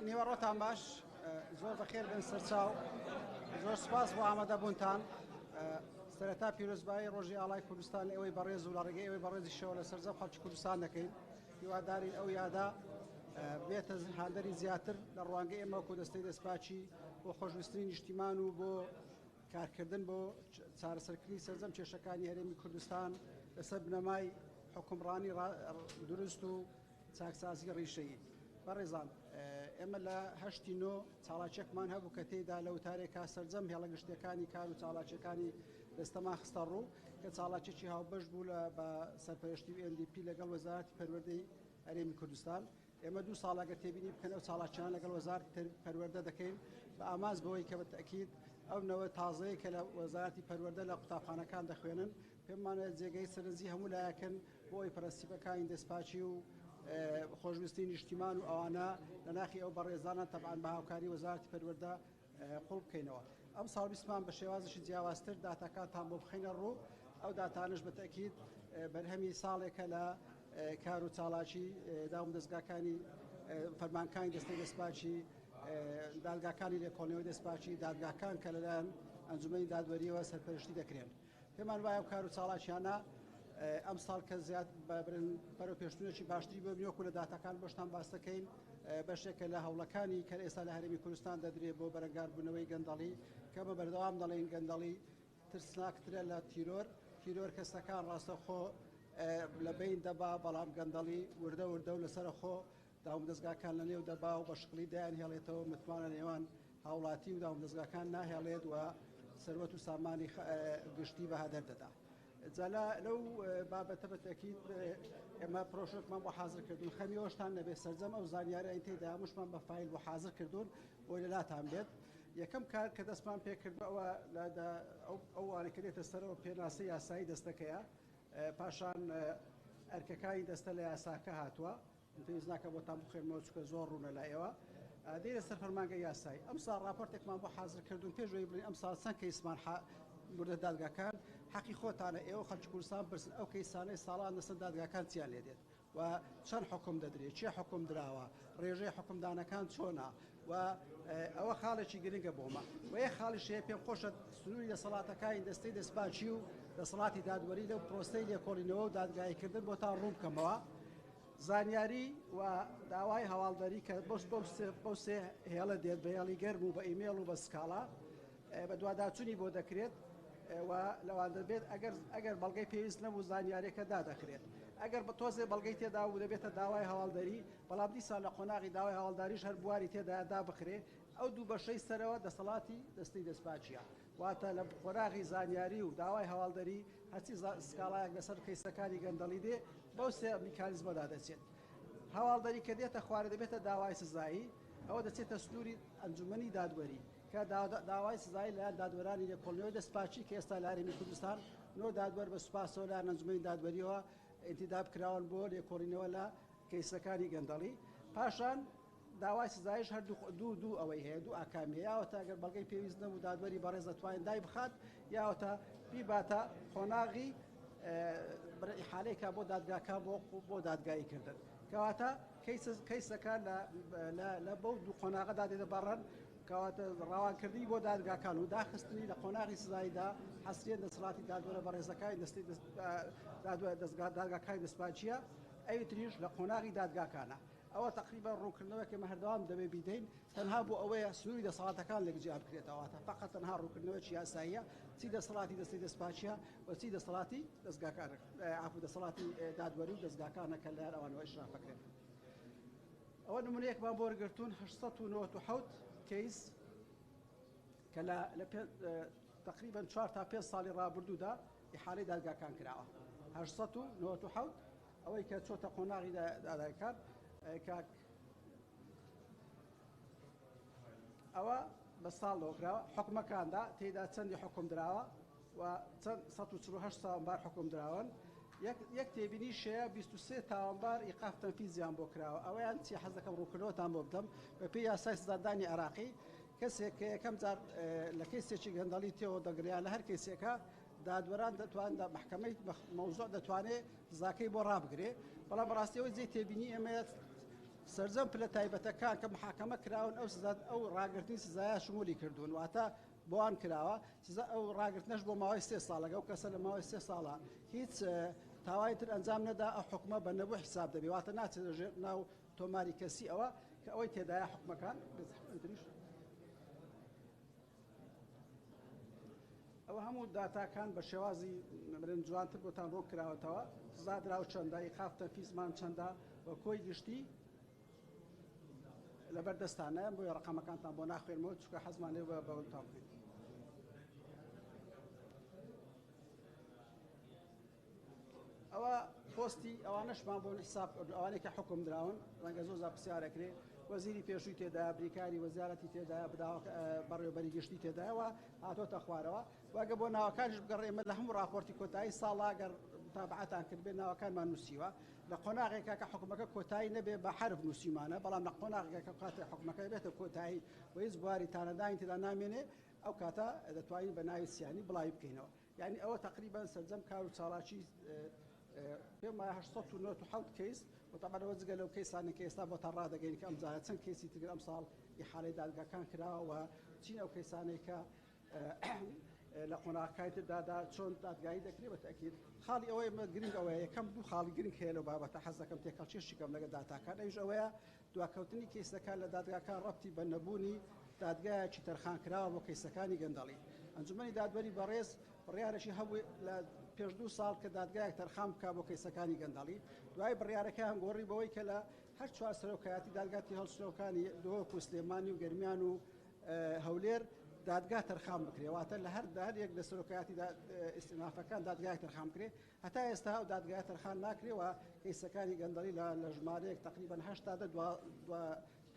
نیوەڕۆتان باش زۆر بەخێر بن سەرچاو زۆر سپاس بۆ ئامادەبوونتان سەرەتا پیرۆزبایی ڕۆژی ئاڵای کوردستان ئێوەی بەڕێز و لە ڕێگەی ئێوەی بەڕێزی شەوە لە سەرجەم خەڵکی کوردستان دەکەین هیوادارین ئەو یادا بێتە هاندەری زیاتر لە ڕوانگەی ئێمە و دەستەی دەستپاچی بۆ خۆشویستنی نیشتیمان و بۆ کارکردن بۆ چارەسەرکردنی سەرجەم کێشەکانی هەرێمی کوردستان لەسەر بنەمای حکومڕانی دروست و چاکسازی ڕیشەیی بەڕێزان ئێمە لە هەشتی نۆ چاڵاکێکمان هەبوو کە تێیدا لە وتارێکا سەرجەم هێڵە گشتەکانی کار و چاڵاکیەکانی دەستەمان خستە ڕوو کە چاڵاکێکی هاوبەش بوو لە بە سەرپەرشتی و NDP لەگەڵ وەزارەتی پەروەردەی هەرێمی کوردستان ئێمە 2 ساڵ ئەگەر تێبینی بکەن ئەو چاڵاکیان لەگەڵ وەزارەتی پەروەردە دەکەین بە ئاماز بەوەی کە بەتەکید ئەو نەوە تازەیە کە لە وەزارەتی پەروەردە لە قوتابخانەکان دەخوێنن پێمانە جێگەی سەرنجی هەموو لایەکەن بۆ ئەوی پەرستیبەکانی دەستپاچی و خۆشویستی نیشتیمان و ئەوانە لە ناخی ئەو بەڕێزانە تەبعاً بە هاوکاری وەزارەتی پەروەردە قوڵ بکەینەوە ئەم ساڵ بیستمان بە شێوازشی جیاوازتر داتاکانتان بۆ بخەینە ڕوو ئەو داتانش بەتەکید بەرهەمی ساڵێکە لە کار و چاڵاکی داوم دەستگاکانی فەرمانکانی دەستەی دەستپاچی دادگاکانی لێکۆڵینەوەی دەستپاچی دادگاکان کە لەلایەن ئەنجومەنی دادوەریەوە سەرپەرشتی دەکرێن پێمان وایە کار و چاڵاکیانە ئەم ساڵ کە زیاد بەرەو پێشتونێکی باشتری بۆ بنیۆکو لە داتەکان بەشتان باس دەکەین بەشێکە لە هەوڵەکانی کە ئێستا لە هەرێمی کوردستان دەدرێت بۆ بەرەنگاربوونەوەی گەندەڵی کە بە بەردەوام دەڵێن گەندەڵی ترسناکترە لە تیرۆر کەسەکان ڕاستەخۆ لە بین دەبا بەڵام گەندەڵی وردە و لەسەر خۆ داوم دەستگاکان لە نێو دەبا و بە شقلی دایان هێڵێتەوە متمانە نێوان هاوڵاتی و داوم دەستگاکان ناهێڵێت و سەروەت و سامانی گشتی بە هەدەر دەدا جالا لەو بابەتە بەتەکید ئێمە پرۆژێکمان بۆ حاضر کردوون خەمیەوەشتان نەبێ سەرجەم ئەو زانیاریە تێدا هەمووشمان بە فایل بۆ حاضر کردوون بۆی لەلاتان بێت یەکەم کار کە دەستمان پێکردەوە ئەوانە کە دێتە سەرەوە پێناسی یاسایی دەستەکەیە پاشان ئەرکەکانی دەستە لە یاساکە هاتووە پێویست ناکە بۆتان بخێنمەوە چکە زۆر ڕوونە لایەوە دێرە سەر فەرمانگە یاسایی ئەم ساڵ راپۆرتێکمان بۆ حاضر کردوون پێشەوەی بڵین ئەم ساڵ چەند کەیسمان بردە دادگاکان حەقی خۆتانە ئێوە خەڵکی کوردستان برسن ئەو کەیسانەی ساڵان لەسەر دادگاکان چیان لێ دێت و چەند حکم دەدرێت چێ حکم دراوە ڕێژەی حکمدانەکان چۆنا و ئەوە خاڵێکی گرنگە بۆمە و یە خاڵیشەیە پێم خۆشە سنووری دەسەڵاتەکانی دەستەی دەستپاچی و دەسەڵاتی دادوەری لەو پرۆسەی لێکۆڵینەوە و دادگاییکردن بۆتان ڕوون بکەمەوە زانیاری و داوای هەواڵدەری کە بەو سێ هێڵە دێت بە هێڵی گەرم و بە ئیمێڵ و بە سکاڵا بە دوواداچوونی بۆ دەکرێت و لەوان دەبێت ئەگەر بەڵگەی پێویست نەبوو زانیارێکە دادەخرێت ئەگەر بە تۆزێ بەڵگەی تێدا و دەبێتە داوای هەواڵدەری بەڵام دیسان لە قۆناغی داوای هەواڵداریش هەر بواری تێدا دابخرێ ئەو دوو بەشەی سەرەوە دەسەڵاتی دەستەی دەستپاچیە واتە لە قۆناغی زانیاری و داوای هەواڵدەری هەرچی سکاڵایەک لەسەر کەیسەکانی گەندەڵی دێ بەو سێ میکانیزمەدا دەچێت هەواڵدەری کە دێتە خوارە دەبێتە داوای سزایی ئەوە دەچێتە سنووری ئەنجومەنی دادوەری کە داوای سزایی لە دادوەرانی لێکۆڵینەوەی دەستپاچی کە ئێستا لە هەرێمی کوردستان نۆ دادوەر بە سوپاسەوە لە ئەنجومەنی دادوەریەوە ئینتیداب کراون بۆ لێکۆڵینەوە لە کەیسەکانی گەندەڵی پاشان داوای سزایش هەر دوو ئەوەی هەیە دوو ئاکامی یاوەتە ئەگەر بەڵگەی پێویست نەبوو دادوەری بەڕێز دەتوانێت دای بخات یاوەتە بیباتە قۆناغی ئیحالەیەکە بۆ دادگاکان بۆ دادگاییکردن کەواتە کەیسەکان لە بەو دوو قۆناغەدا دێتە بەڕەن کەواتە ڕاوانکردنی بۆ دادگاکان و داخستنی لە قۆناغی سزاییدا حەسرێن دەسەڵاتی دادوەرە بەڕێزەکانی دەستی دادگاکانی دەستپاچیە ئەوی تریش لە قۆناغی دادگاکانە ئەوە تقریبا ڕوونکردنەوەکە هەردەوام دەبێ بیدەین تەنها بۆ ئەوەیە سنووری دەسەڵاتەکان لەگجیان بکرێتەوەتە فقط تەنها ڕوونکردنەوەکی یاساییە چی دەسەڵاتی دەستی دەستپاچیە و چی دەسەڵاتی دەستگاکانە عفو دەسەڵاتی دادوەری و دەستگاکانە کە لەلایەن ئەوانەوە ئیشراف بکرێن ئەوە نمونەیەکمان بۆ وەرگرتوون 897 کەیس کە لە تقریبا 4 تا 5 ساڵی ڕابردوودا ئیحالەی دادگاکان کراوە 897 ئەوەی کە چۆتە قۆناغی دادگاکان کاک ئەوە بە ساڵەوە کراوە حکومەکاندا تێدا چەندی حکم دراوە و چەند 148 تاوانبار حکم دراون یەک تێبینی شەیە 23 تاوانبار ئیقاف تەنفیزیان بۆ کراوە ئەوەیان چی حەز دەکەم ڕوونکردنەوەتان بۆ بدەم بە پێی یاسای سزادانی عێراقی کەسێک کە یەکەم جار لە کەیسێکی گەندەڵی تێوە دەگریان لە هەر کەیسێکە دادوەران دەتوانن محکەمەی مەوزوع دەتوانێت زاکەی بۆ ڕابگرێ بەڵام بەڕاستیەوەی جێی تێبینی ئێمە سرجەم پلە تایبەتەکان کە محاکەمە کراون ئەو ڕاگررتنی سزایە شمولی کردوون واتە بۆوان کراوە ئەو ڕاگررتنەش بۆ ماوەی 3 ساڵەکە ئەو کەسە لە ماوەی 3 ساڵە هیچ تاوای تر ئەنجام نەدا ئەو حکومە بە نەبوو حساب دەبێت واتە ناچێت لەژێر ناو تۆماری کەسی ئەوە کە ئەوەی تێدایە حکومەکان ئەوە هەموو داتاکان بە شێوازی مرن جوانتر بۆتان ڕۆ کراوەتەوە زادرا و چەندایی خافتە فیزمان چەندە بە کۆی گشتی لەبەر دەستانە بۆ ڕقەمەکانتان بۆ ناخوێنمەوە چکە حەزمان لێ بەوەتان بکەین. ئەوە پۆستی ئەوانەشمان بۆ حساب ئەوانەی کە حکم دراون ڕەنگە زۆر زار پرسیارەکرێ وەزیری پێشووی تێدایە بریکاری وەزارەتی تێدایە بەڕێوەبەری گشتی تێدایەوە هاتۆتە خوارەوە واگە بۆ ناوەکانیش بگەڕێمە لە هەموو راپۆرتی کۆتایی ساڵا گەر متابعەتان کرد بێ ناوەکانمان نووسیوە لە قۆناغێکا کە حکومەکە کۆتایی نەبێ بە حرف نووسیمانە بەڵام لە قۆناغێکا کە کاتێ حکومەکە بێتە کۆتایی و هیچ بواری تانەدانی تێدا نامێنێ ئەو کاتە دەتوانین بە ناوی سیانی بڵاوی بکەینەوە یعنی ئەوە تقریبان سەرجەم کار و چاڵاکی پێم وایە 897 کەیس وتەبەنەوە جگە لەو کەیسانی کە ئێستا بۆتان ڕدەگەین کە ئەمجارە چەند کەیسی تر ئەم ساڵ ئیحالەی دادگاکان کراوە چین ئەو کەیسانەی کە لە قۆناغەکانی تردادا چۆن دادگایی دەکرێت بە تەکید خاڵی ئەوەی گرنگ ئەوەیە یەکەم دوو خاڵی گرنگ هەیە لەو بابەتە حەز دەکەم تێکەڵچێشی کەم لەگە داتاکان ئەویش ئەوەیە دواکەوتنی کەیسەکان لە دادگاکان ڕەبتی بە نەبوونی دادگایەکی تەرخانکراوە بۆ کەیسەکانی گەندەڵی ئەنجومەنی دادوەری بەڕێز بڕیارێکی هەبوو لە پێش 2 ساڵ کە دادگایەک تەرخان بکات بۆ کەیسەکانی گەندەڵی دوای بڕیارەکەیان گۆڕی بەوەی کە لە هەر چوار سەرۆکایەتی دادگاتی هەڵسوکانی دۆک و سلێمانی و گەرمیان و هەولێر دادگا تەرخان بکرێواتە لە هەر یەک لە سەرۆکایەتی ئیسtinافەکان دادگای تەرخان بکرێ هەتا ئێستا ئەو دادگای تەرخان ناکرێەوە کەیسەکانی گەندەڵی لە ژمارەیەک تقریبا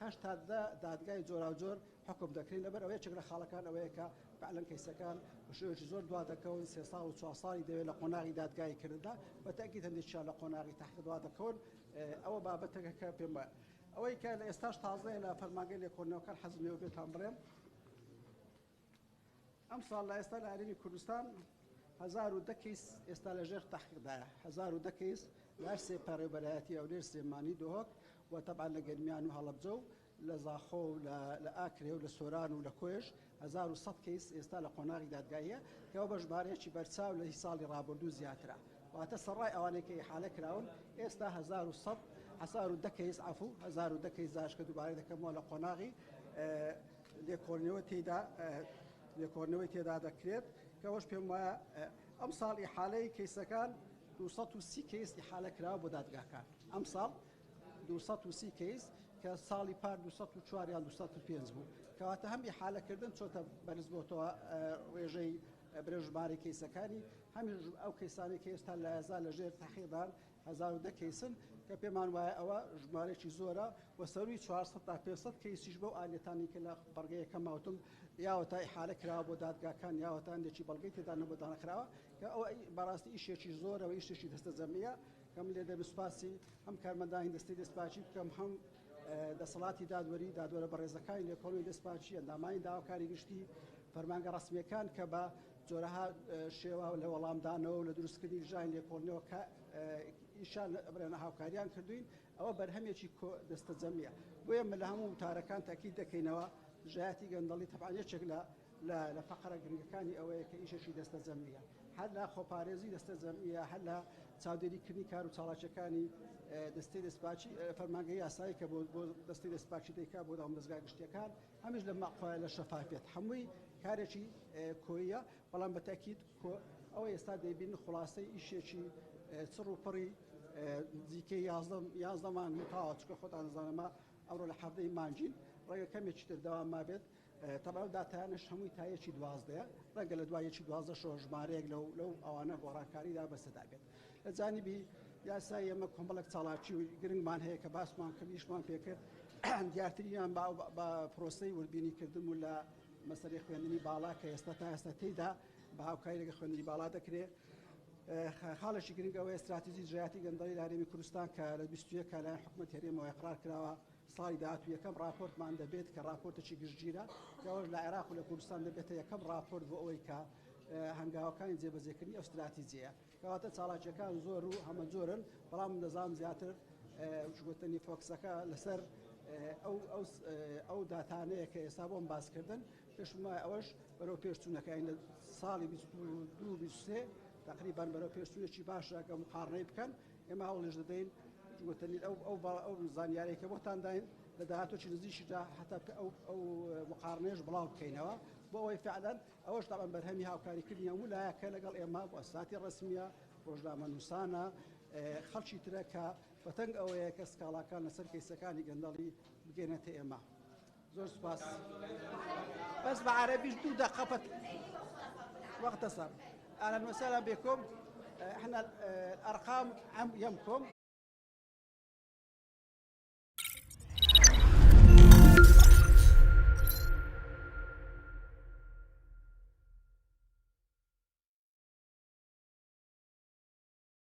80 دادگای جۆرا و جۆر حکم دەکرێن لەبەر ئەوەیە چێک لە خاڵەکان ئەوەیە کە فعلەن کەیسەکان بە شێوەیەکی زۆر دوا دەکەون 3 ساڵ و 4 ساڵی دەوێت لە قۆناغی دادگای کرددا بە تەکید هەندێکیان لە قۆناغی تەحقیق دوا دەکەون ئەوە بابەتێکە کە پێم وایە ئەوەی کە لە ئێستاش تازەیە لە فەرمانگەی لێکۆڵینەوەکان حەزم لێوە بێتان بڵێم ئەم ساڵ لە ئێستا لە هەرێمی کوردستان 1010 کەیس ئێستا لەژێر تەحقیقدایە 1010 کەیس لە سێپەڕێبەرایەتی ئەولێر سلێمانی دۆهۆک و تەبعان لە گەرمیان و هەڵەبجە و لە زاخۆ و لە ئاکرێ و لە سۆران و لە کۆێژ 1100 کەیس ئێستا لە قۆناغی دادگاییە کەەوە بە ژمارەیەکی بەرچاو لە ساڵی ڕابردوو زیاترە واتە سەرڕای ئەوانەی کە ئیحالە کراون ئێستا 1100 کەیس عەفوو 1100 کەیس داش کە دووبارەی دەکەمەوە لە قۆناغی لێکۆڵینەوەی تێدا دەکرێت کەەوەش پێم وایە ئەم ساڵ ئیحالەی کەیسەکان 230 کەیس ئیحالە کراوە بۆ دادگاکان ئەم ساڵ 230 کەیس کە ساڵی پار 204 یان 205 بوو کەواتە هەم ئیحالەکردن چۆتە بەرز بۆتەوە ڕێژەی برێژماری کەیسەکانی هەمی ئەو کەیسانی کە ئێستا لە هەزا لە ژێر تەحقیقدان 1010 کەیسن کە پێمان وایە ئەوە ژمارەی زۆرە و سەروی 400 تا 500 کەیسیش بەو ئالێتانی کە لە بەڕگەیەکە ماوتم یاوەتا ئیحالە کراوە بۆ دادگاکان یاوەتا هەندێکی بەڵگەی تێدا نەبوودانەکراوە کە ئەوە بەڕاستی ئیشێکی زۆرەوە ئیشێکی دەستە جەمیە کەم لێ دەبسپاسی هەم کارمەندانی دەستی دەستپاچی بکەم هەم دەسەڵاتی دادوەرە بەڕێزەکانی لێکۆڵینەوەی دەستپاچی ئەندامانی داواکاری گشتی فەرمانگە ڕسمیەکان کە بە جۆرەها شێوە لە وەڵامدانەوە و لە دروستکردنی ژاین لێکۆڵینەوە کە ئیشان بڕێنە هاوکاریان کردوین ئەوە بەرهەمێکی دەستە جەمیە بۆیە لە هەموو وتارەکان تاکید دەکەینەوە ژایەتی گەندەڵی تەبعان یەکێک لە فەقرە گرنگەکانی ئەوەیە کە ئیشێکی دەستە جەمیە هەر لە خۆپارێزی دەستە جەمیە هەر لە چاودێریکردنی کار و چاڵاکیەکانی دەستی دەستپاچی فەرمانگەی یاسایی کە بۆ دەستی دەستپاچی دەیکا بۆ داوام دەستگای گشتیەکان هەمیش لە ماقۆیە لە شەفافیت هەمووی کارێکی کۆیە بەڵام بە تاکید ئەوە ئێستا دەیبین خلاصەی ئیشێکی چڕ و پڕی دیکەی 11 مان تاوە چکە خۆتان دەزانەمە ئەوڕۆ لە حەفتەی مانجین ڕێگە کەمێکی تر دەوام ما بێت تەبەو داتایانش هەمووی تایەکی 12 ڕەنگە لە دوایەکی 12 شۆ ژمارەیەک لەو ئەوانە گۆڕانکاریدا بەسەدا بێت لە جانیبی یاسای ئەمە کۆمەڵک چاڵاکی و گرنگمان هەیە کە باسمان کردیشمان پێکرد دیارتریان بە پرۆسەی وەربینیکردن و لە مەسەری خوێندنی باڵا کە ئێستا تا ئێستا تێیدا بە هاوکاری لەگە خوێندنی باڵا دەکرێت خاڵێکی گرنگ ئەوەیە استراتیژی ژایەتی گەندەڵی لە هەرێمی کوردستان کە لە 21 لایەن حکومەت هەرێمەوە قرار کراوە ساڵی داهاتوو یەکەم راپۆرتمان دەبێت کە راپۆرتێکی گشتگیرە کەەوە لە عێراق و لە کوردستان دەبێتە یەکەم راپۆرت بۆ ئەوەی کە هەنگاوەکانی جێبەجێکردنی ئەو استراتیژیە کەواتە چاڵاکیەکان زۆر و هەمە جۆرن بەڵام دەزانم زیاتر وجوتني فوكسكا لسر او داتانه كحسابهم باز كردن پێش ما ئەوەش بەرەو پێشچوونەکە ئەینە ساڵی 2023 تقریبا بەرەو پێشچوونێکی باشەکە مقارنەی بکەن ئێمە هەوڵش دەدەین گوتنی ئەو زانیاریکە بۆتان داین لە داهاتوی نزیکیدا حتا ئەو مقارنەیەش بڵاو بکەینەوە بۆ ئەوەی فعلا ئەوەش تاان بەرهەمی هاوکاریکردنیان وولایەکە لەگەڵ ئێمە بۆ ئەساتی ڕسمیە ڕۆژنامە نووسانە خەڵکی ترەکە بەتەنگ ئەوەیە کە سکاڵاکان لەسەر کەیسەکانی گەندەڵی بگەێنێتە ئێمە. زۆر سپاس. بس بعربي دو دقة وقت صار. أهلا وسهلا بكم. احنا الأرقام يمكم